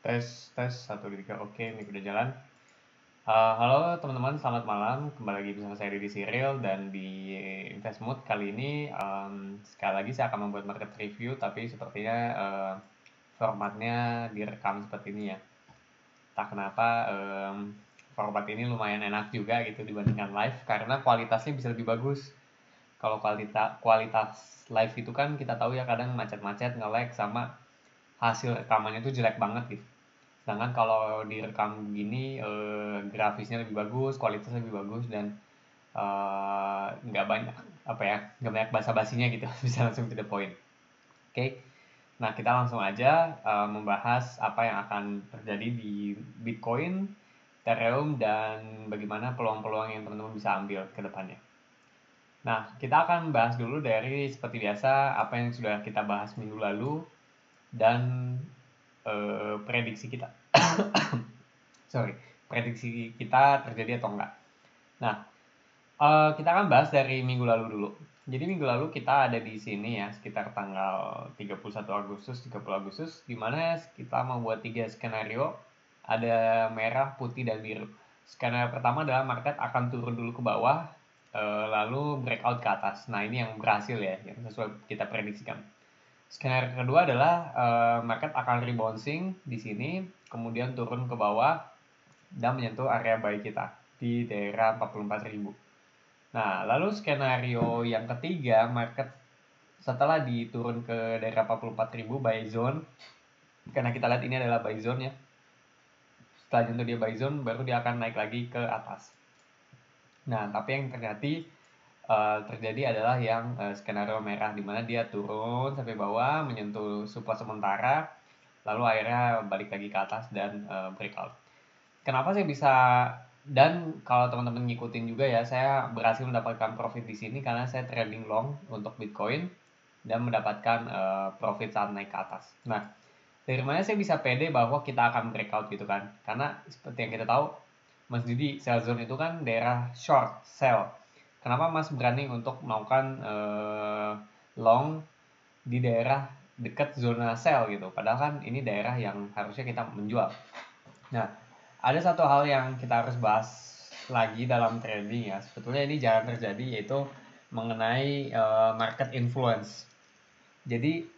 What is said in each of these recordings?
Tes, tes, 1, 2, 3, oke, ini udah jalan. Halo teman-teman, selamat malam. Kembali lagi bersama saya Didi Cyril dan di Invest Mood kali ini sekali lagi saya akan membuat market review, tapi sepertinya formatnya direkam seperti ini ya. Tak kenapa format ini lumayan enak juga gitu dibandingkan live karena kualitasnya bisa lebih bagus. Kalau kualitas live itu kan kita tahu ya kadang macet-macet, nge-lag sama hasil rekamannya itu jelek banget gitu. Sedangkan kalau direkam gini grafisnya lebih bagus, kualitasnya lebih bagus dan nggak banyak apa ya, nggak banyak basa-basinya gitu, bisa langsung to the point. Oke, nah kita langsung aja membahas apa yang akan terjadi di Bitcoin, Ethereum dan bagaimana peluang-peluang yang teman-teman bisa ambil ke depannya. Nah, kita akan bahas dulu dari seperti biasa apa yang sudah kita bahas minggu lalu dan prediksi kita. Sorry, prediksi kita terjadi atau enggak. Nah, kita akan bahas dari minggu lalu dulu. Jadi minggu lalu kita ada di sini ya, sekitar tanggal 31 Agustus, 30 Agustus, di mana kita membuat 3 skenario, ada merah, putih, dan biru. Skenario pertama adalah market akan turun dulu ke bawah, lalu breakout ke atas. Nah, ini yang berhasil ya, yang sesuai kita prediksikan. Skenario kedua adalah market akan rebouncing di sini, kemudian turun ke bawah, dan menyentuh area buy kita di daerah 44.000. Nah, lalu skenario yang ketiga, market setelah diturun ke daerah 44.000 buy zone, karena kita lihat ini adalah buy zone ya. Setelah nyentuh dia buy zone, baru dia akan naik lagi ke atas. Nah, tapi yang terjadi adalah yang skenario merah, di mana dia turun sampai bawah, menyentuh support sementara, lalu akhirnya balik lagi ke atas dan breakout. Kenapa saya bisa, dan kalau teman-teman ngikutin juga ya, saya berhasil mendapatkan profit di sini karena saya trading long untuk Bitcoin dan mendapatkan profit saat naik ke atas. Nah, dari mana saya bisa pede bahwa kita akan breakout gitu kan? Karena seperti yang kita tahu, Mas Didi, sell zone itu kan daerah short sell. Kenapa Mas berani untuk melakukan long di daerah dekat zona sell gitu? Padahal kan ini daerah yang harusnya kita menjual. Nah, ada satu hal yang kita harus bahas lagi dalam trading ya. Sebetulnya ini jarang terjadi, yaitu mengenai market influence. Jadi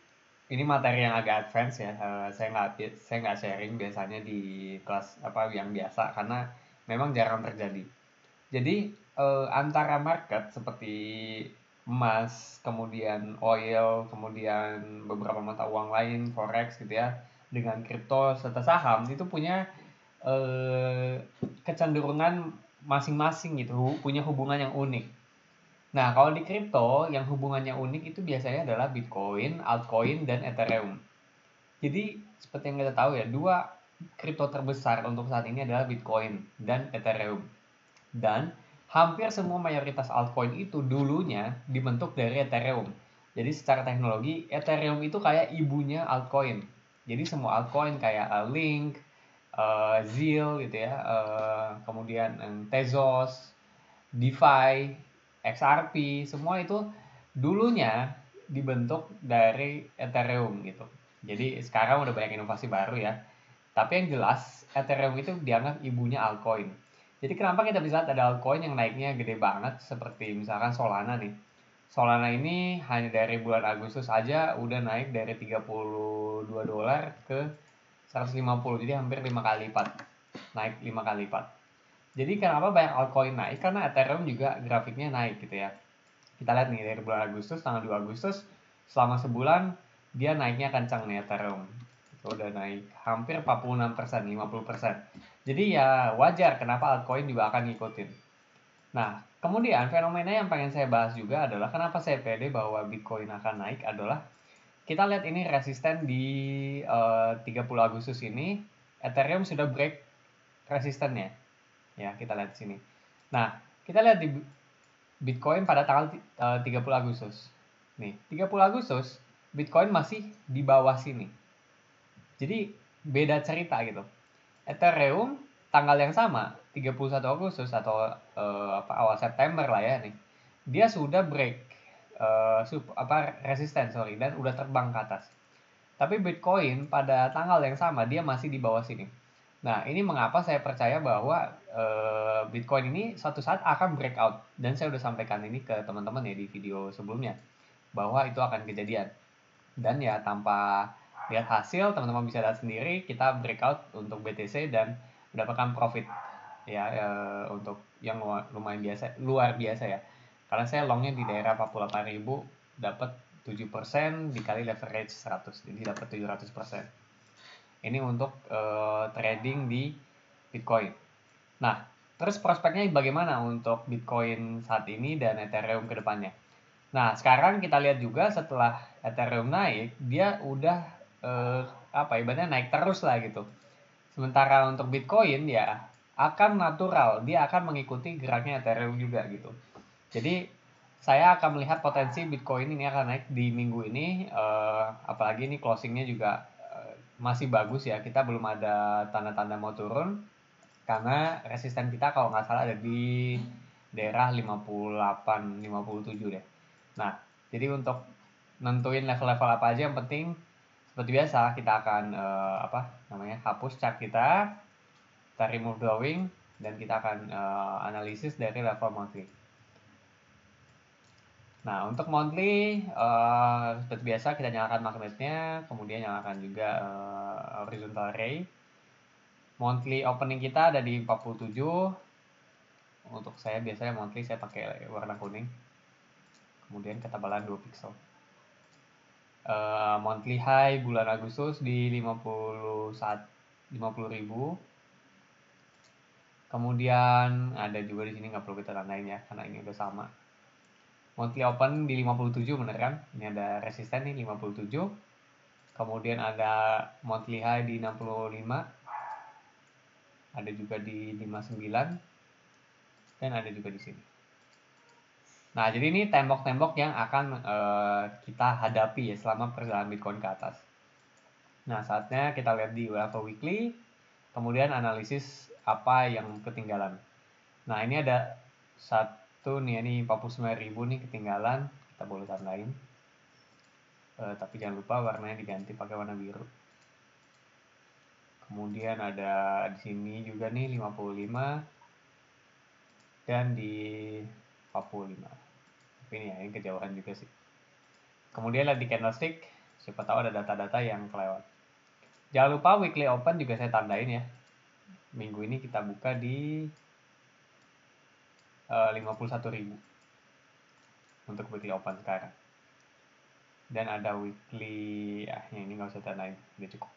ini materi yang agak advance ya. Saya nggak sharing biasanya di kelas apa yang biasa karena memang jarang terjadi. Jadi antara market seperti emas, kemudian oil, kemudian beberapa mata uang lain, forex gitu ya, dengan kripto serta saham itu punya kecenderungan masing-masing gitu, punya hubungan yang unik. Nah, kalau di kripto yang hubungannya unik itu biasanya adalah Bitcoin, altcoin, dan Ethereum. Jadi, seperti yang kita tahu ya, dua kripto terbesar untuk saat ini adalah Bitcoin dan Ethereum. Dan hampir semua mayoritas altcoin itu dulunya dibentuk dari Ethereum. Jadi secara teknologi, Ethereum itu kayak ibunya altcoin. Jadi semua altcoin kayak Link, Zeal gitu ya, kemudian Tezos, DeFi, XRP, semua itu dulunya dibentuk dari Ethereum gitu. Jadi sekarang udah banyak inovasi baru ya. Tapi yang jelas Ethereum itu dianggap ibunya altcoin. Jadi kenapa kita bisa lihat ada altcoin yang naiknya gede banget seperti misalkan Solana nih. Solana ini hanya dari bulan Agustus aja udah naik dari $32 ke 150, jadi hampir 5 kali lipat. Naik 5 kali lipat. Jadi kenapa banyak altcoin naik? Karena Ethereum juga grafiknya naik gitu ya. Kita lihat nih dari bulan Agustus, tanggal 2 Agustus, selama sebulan dia naiknya kencang nih Ethereum. Itu udah naik hampir 46%, 50%. Jadi ya wajar kenapa altcoin juga akan ngikutin. Nah, kemudian fenomena yang pengen saya bahas juga adalah kenapa saya pede bahwa Bitcoin akan naik adalah kita lihat ini resisten di 30 Agustus ini, Ethereum sudah break resistennya. Ya, kita lihat di sini. Nah, kita lihat di Bitcoin pada tanggal 30 Agustus. Nih, 30 Agustus Bitcoin masih di bawah sini. Jadi beda cerita gitu. Ethereum tanggal yang sama, 31 Agustus atau awal September lah ya nih. Dia sudah break resisten dan udah terbang ke atas. Tapi Bitcoin pada tanggal yang sama dia masih di bawah sini. Nah, ini mengapa saya percaya bahwa Bitcoin ini suatu saat akan breakout. Dan saya udah sampaikan ini ke teman-teman ya di video sebelumnya, bahwa itu akan kejadian. Dan ya tanpa lihat hasil, teman-teman bisa lihat sendiri, kita breakout untuk BTC dan mendapatkan profit ya, untuk yang lumayan biasa, luar biasa ya. Karena saya longnya di daerah 48.000, dapat 7% dikali leverage 100, jadi dapat 700%. Ini untuk trading di Bitcoin. Nah, terus prospeknya bagaimana untuk Bitcoin saat ini dan Ethereum ke depannya? Nah, sekarang kita lihat juga setelah Ethereum naik, dia udah ibaratnya naik terus lah gitu. Sementara untuk Bitcoin ya akan natural, dia akan mengikuti geraknya Ethereum juga gitu. Jadi saya akan melihat potensi Bitcoin ini akan naik di minggu ini, apalagi ini closingnya juga masih bagus ya. Kita belum ada tanda-tanda mau turun karena resisten kita kalau nggak salah ada di daerah 58, 57 deh. Nah, jadi untuk nentuin level-level apa aja yang penting seperti biasa kita akan hapus chart kita remove drawing, dan kita akan analisis dari level monthly. Nah, untuk monthly seperti biasa kita nyalakan magnetnya, kemudian nyalakan juga horizontal ray. Monthly opening kita ada di 47. Untuk saya biasanya monthly saya pakai warna kuning. Kemudian ketebalan 2 pixel. Monthly high bulan Agustus di 50.000. Kemudian ada juga di sini, nggak perlu kita tandain ya karena ini udah sama. Monthly open di 57, bener kan? Ini ada resisten nih 57. Kemudian ada monthly high di 65. Ada juga di 59. Dan ada juga di sini. Nah, jadi ini tembok-tembok yang akan kita hadapi ya selama perjalanan Bitcoin ke atas. Nah, saatnya kita lihat di level weekly, kemudian analisis apa yang ketinggalan. Nah, ini ada satu nih, ini 49.000 nih ketinggalan, kita boleh tandain. Tapi jangan lupa warnanya diganti pakai warna biru. Kemudian ada di sini juga nih 55 dan di 45. Tapi ini ya, ini kejauhan juga sih. Kemudian lihat di candlestick, siapa tahu ada data-data yang kelewat. Jangan lupa weekly open juga saya tandain ya. Minggu ini kita buka di 51.000 untuk weekly open sekarang. Dan ada weekly, ini nggak usah tandain, udah cukup.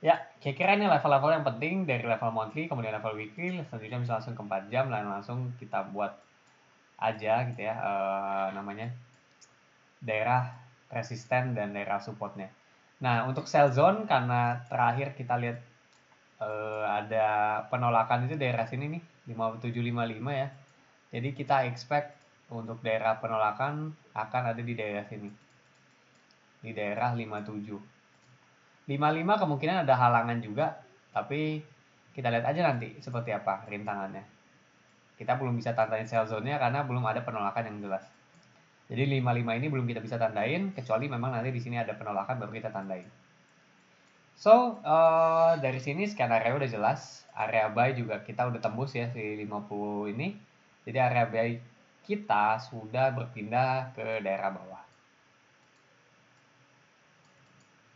Ya, kira-kira ini level-level yang penting dari level monthly, kemudian level weekly, selanjutnya bisa langsung ke 4 jam, dan langsung kita buat aja gitu ya, namanya daerah resisten dan daerah supportnya. Nah, untuk sell zone, karena terakhir kita lihat ada penolakan itu daerah sini nih, 5755 ya. Jadi kita expect untuk daerah penolakan akan ada di daerah sini, di daerah 57. 55 kemungkinan ada halangan juga, tapi kita lihat aja nanti seperti apa rintangannya. Kita belum bisa tandain sell zone-nya karena belum ada penolakan yang jelas. Jadi 55 ini belum kita bisa tandain, kecuali memang nanti di sini ada penolakan baru kita tandain. So, dari sini skenario udah jelas. Area buy juga kita udah tembus ya di 50 ini. Jadi area buy kita sudah berpindah ke daerah bawah.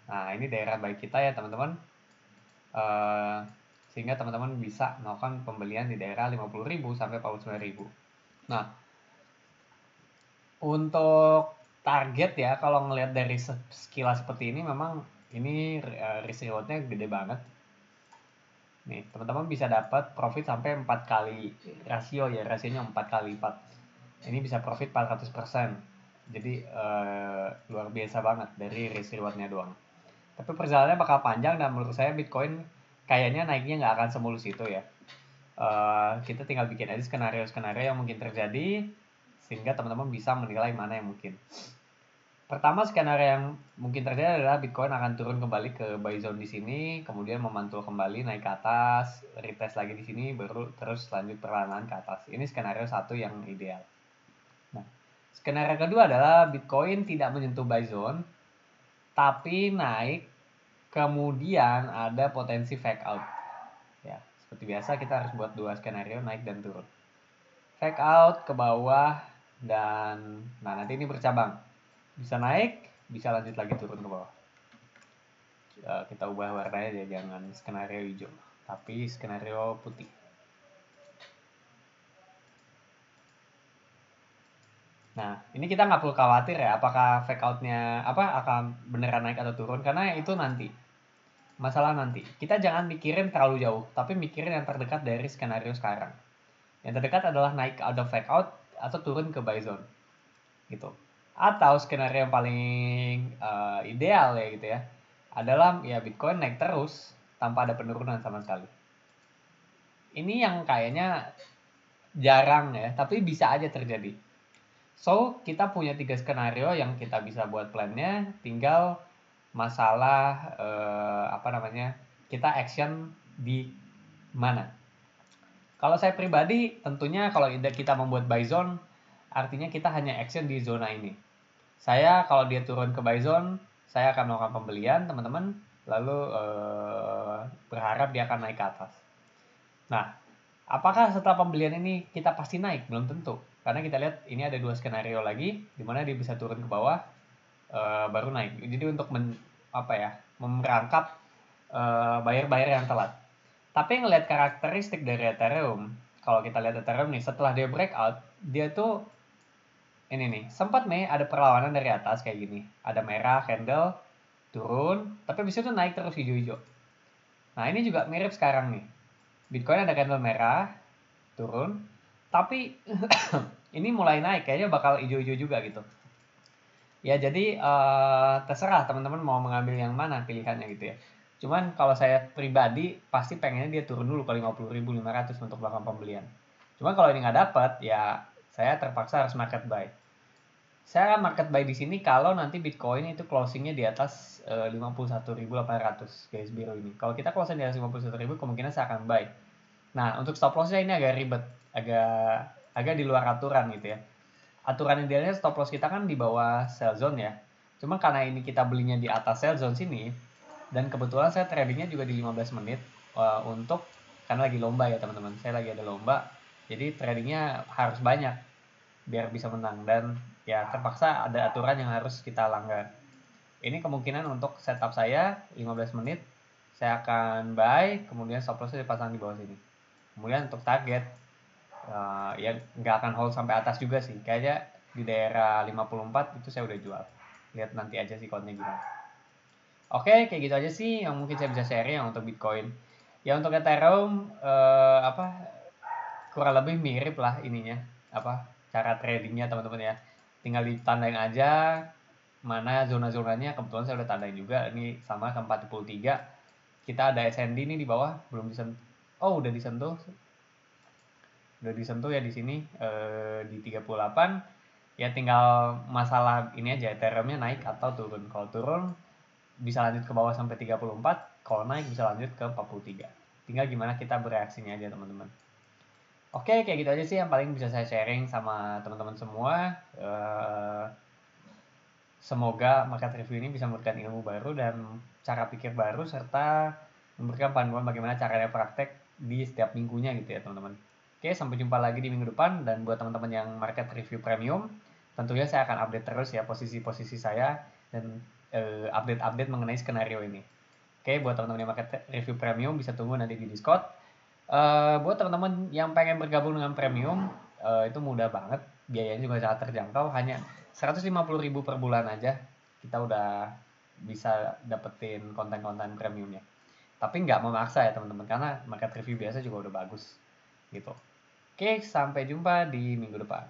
Nah, ini daerah buy kita ya teman-teman. Sehingga teman-teman bisa melakukan pembelian di daerah 50.000 sampai 49.000. Nah, untuk target ya, kalau ngelihat dari sekilas seperti ini, memang ini risk rewardnya gede banget. Nih, teman-teman bisa dapat profit sampai 4 kali rasio ya, rasionya 4 kali lipat. Ini bisa profit 400%. Jadi luar biasa banget dari risk rewardnya doang. Tapi perjalanannya bakal panjang dan menurut saya Bitcoin kayaknya naiknya nggak akan semulus itu ya. Kita tinggal bikin aja skenario-skenario yang mungkin terjadi sehingga teman-teman bisa menilai mana yang mungkin. Pertama, skenario yang mungkin terjadi adalah Bitcoin akan turun kembali ke buy zone di sini, kemudian memantul kembali naik ke atas, retest lagi di sini, baru terus lanjut perlahan-lahan ke atas. Ini skenario satu yang ideal. Nah, skenario kedua adalah Bitcoin tidak menyentuh buy zone, tapi naik, kemudian ada potensi fake out. Ya, seperti biasa kita harus buat 2 skenario, naik dan turun. Fake out ke bawah, dan nah nanti ini bercabang. Bisa naik, bisa lanjut lagi turun ke bawah. Kita ubah warnanya aja, jangan skenario hijau, tapi skenario putih. Nah, ini kita nggak perlu khawatir ya, apakah fake outnya akan beneran naik atau turun, karena itu nanti. Masalah nanti. Kita jangan mikirin terlalu jauh, tapi mikirin yang terdekat dari skenario sekarang. Yang terdekat adalah naik atau fake out, atau turun ke buy zone. Gitu. Atau skenario yang paling ideal ya gitu ya, adalah ya Bitcoin naik terus tanpa ada penurunan sama sekali. Ini yang kayaknya jarang ya, tapi bisa aja terjadi. So, kita punya 3 skenario yang kita bisa buat plannya, tinggal masalah kita action di mana. Kalau saya pribadi, tentunya kalau kita membuat buy zone, artinya kita hanya action di zona ini. Saya kalau dia turun ke buy zone, saya akan melakukan pembelian, teman-teman, lalu berharap dia akan naik ke atas. Nah, apakah setelah pembelian ini kita pasti naik? Belum tentu. Karena kita lihat ini ada 2 skenario lagi, di mana dia bisa turun ke bawah, baru naik. Jadi untuk merangkap buyer-buyer yang telat. Tapi ngelihat karakteristik dari Ethereum, kalau kita lihat Ethereum nih, setelah dia breakout, dia tuh ini nih, sempat nih ada perlawanan dari atas kayak gini. Ada merah, candle, turun, tapi habis itu naik terus hijau-hijau. Nah, ini juga mirip sekarang nih. Bitcoin ada candle merah, turun, tapi ini mulai naik, kayaknya bakal hijau-hijau juga gitu. Ya, jadi terserah teman-teman mau mengambil yang mana pilihannya gitu ya. Cuman kalau saya pribadi pasti pengennya dia turun dulu ke 50.500 untuk melakukan pembelian. Cuman kalau ini nggak dapat, ya saya terpaksa harus market buy. Saya akan market buy di sini kalau nanti Bitcoin itu closingnya di atas 51.800 garis biru ini. Kalau kita closing di atas 51.000, kemungkinan saya akan buy. Nah, untuk stop lossnya ini agak ribet, agak di luar aturan gitu ya. Aturan idealnya stop loss kita kan di bawah sell zone ya. Cuma karena ini kita belinya di atas sell zone sini, dan kebetulan saya tradingnya juga di 15 menit karena lagi lomba ya teman-teman. Saya lagi ada lomba, jadi tradingnya harus banyak biar bisa menang, dan ya terpaksa ada aturan yang harus kita langgar. Ini kemungkinan untuk setup saya 15 menit, saya akan buy, kemudian stop lossnya dipasang di bawah sini. Kemudian untuk target, ya nggak akan hold sampai atas juga sih, kayaknya di daerah 54 itu saya udah jual. Lihat nanti aja sih countnya gimana. Oke, kayak gitu aja sih yang mungkin saya bisa share yang untuk Bitcoin. Ya untuk Ethereum kurang lebih mirip lah ininya, cara tradingnya teman-teman ya. Tinggal ditandain aja mana zona-zonanya, kebetulan saya udah tandain juga. Ini sama ke 43. Kita ada SND nih di bawah, belum disentuh. Oh, udah disentuh. Udah disentuh ya di sini di 38. Ya tinggal masalah ini aja, Ethereum-nya naik atau turun. Kalau turun bisa lanjut ke bawah sampai 34, kalau naik bisa lanjut ke 43. Tinggal gimana kita bereaksinya aja teman-teman. Oke, kayak gitu aja sih yang paling bisa saya sharing sama teman-teman semua. Semoga market review ini bisa memberikan ilmu baru dan cara pikir baru, serta memberikan panduan bagaimana caranya praktek di setiap minggunya gitu ya teman-teman. Oke, sampai jumpa lagi di minggu depan, dan buat teman-teman yang market review premium, tentunya saya akan update terus ya posisi-posisi saya dan update-update mengenai skenario ini. Oke, buat teman-teman yang market review premium bisa tunggu nanti di Discord. Buat teman-teman yang pengen bergabung dengan premium, itu mudah banget, biayanya juga sangat terjangkau, hanya 150.000 per bulan aja kita udah bisa dapetin konten-konten premiumnya. Tapi nggak memaksa ya teman-teman, karena market review biasa juga udah bagus gitu. Oke, sampai jumpa di minggu depan.